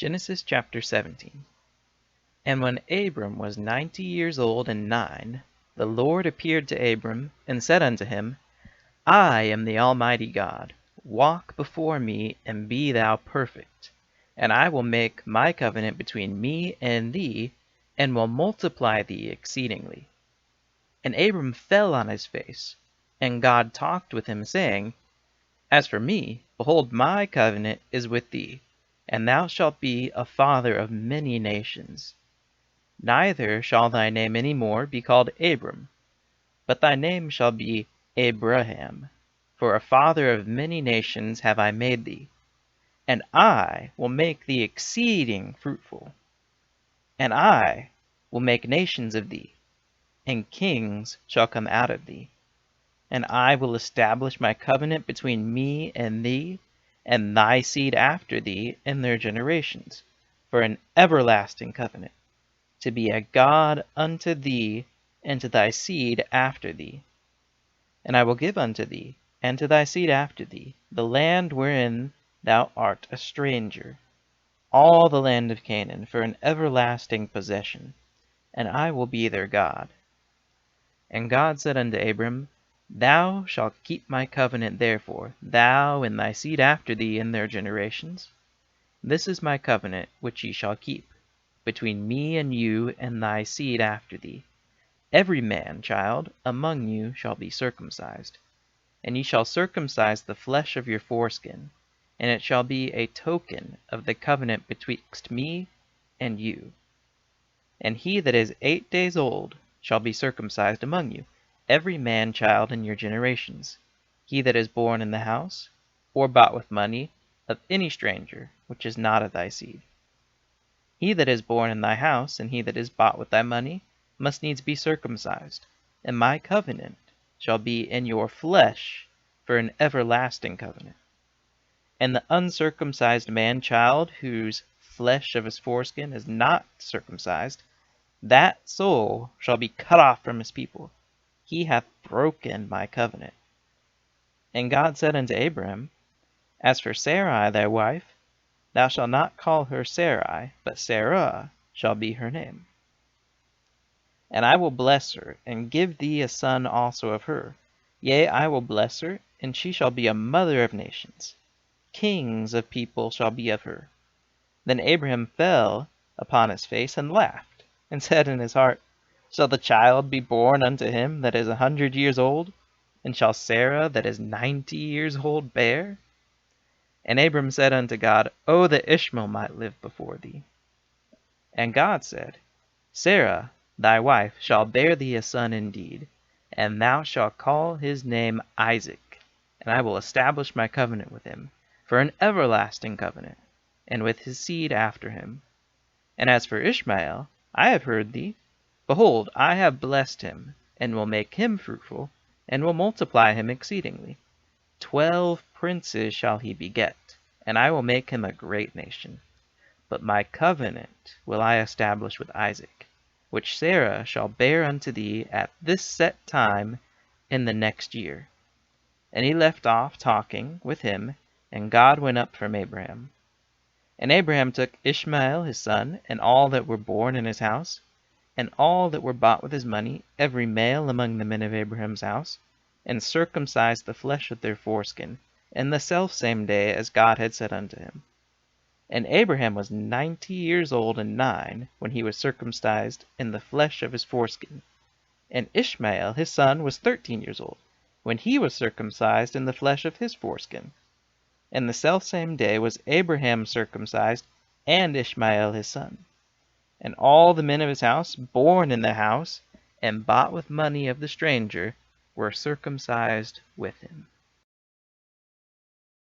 Genesis chapter 17. And when Abram was 90 years old and 9, the Lord appeared to Abram, and said unto him, I am the Almighty God. Walk before me, and be thou perfect. And I will make my covenant between me and thee, and will multiply thee exceedingly. And Abram fell on his face, and God talked with him, saying, As for me, behold, my covenant is with thee, and thou shalt be a father of many nations. Neither shall thy name any more be called Abram, but thy name shall be Abraham, for a father of many nations have I made thee. And I will make thee exceeding fruitful, and I will make nations of thee, and kings shall come out of thee. And I will establish my covenant between me and thee, and thy seed after thee in their generations, for an everlasting covenant, to be a God unto thee and to thy seed after thee. And I will give unto thee, and to thy seed after thee, the land wherein thou art a stranger, all the land of Canaan, for an everlasting possession, and I will be their God. And God said unto Abram, Thou shalt keep my covenant therefore, thou and thy seed after thee in their generations. This is my covenant which ye shall keep, between me and you and thy seed after thee. Every man child among you shall be circumcised, and ye shall circumcise the flesh of your foreskin, and it shall be a token of the covenant betwixt me and you. And he that is 8 days old shall be circumcised among you, every man child in your generations, he that is born in the house, or bought with money, of any stranger which is not of thy seed. He that is born in thy house, and he that is bought with thy money, must needs be circumcised, and my covenant shall be in your flesh for an everlasting covenant. And the uncircumcised man child, whose flesh of his foreskin is not circumcised, that soul shall be cut off from his people. He hath broken my covenant. And God said unto Abram, As for Sarai thy wife, thou shalt not call her Sarai, but Sarah shall be her name. And I will bless her, and give thee a son also of her. Yea, I will bless her, and she shall be a mother of nations. Kings of people shall be of her. Then Abraham fell upon his face, and laughed, and said in his heart, Shall the child be born unto him that is 100 years old? And shall Sarah that is 90 years old bear? And Abram said unto God, O that Ishmael might live before thee. And God said, Sarah thy wife shall bear thee a son indeed, and thou shalt call his name Isaac, and I will establish my covenant with him, for an everlasting covenant, and with his seed after him. And as for Ishmael, I have heard thee. Behold, I have blessed him, and will make him fruitful, and will multiply him exceedingly. 12 princes shall he beget, and I will make him a great nation. But my covenant will I establish with Isaac, which Sarah shall bear unto thee at this set time in the next year. And he left off talking with him, and God went up from Abraham. And Abraham took Ishmael his son, and all that were born in his house, and all that were bought with his money, every male among the men of Abraham's house, and circumcised the flesh of their foreskin, in the selfsame day as God had said unto him. And Abraham was 90 years old and 9, when he was circumcised in the flesh of his foreskin. And Ishmael his son was 13 years old, when he was circumcised in the flesh of his foreskin. And the selfsame day was Abraham circumcised, and Ishmael his son. And all the men of his house, born in the house, and bought with money of the stranger, were circumcised with him.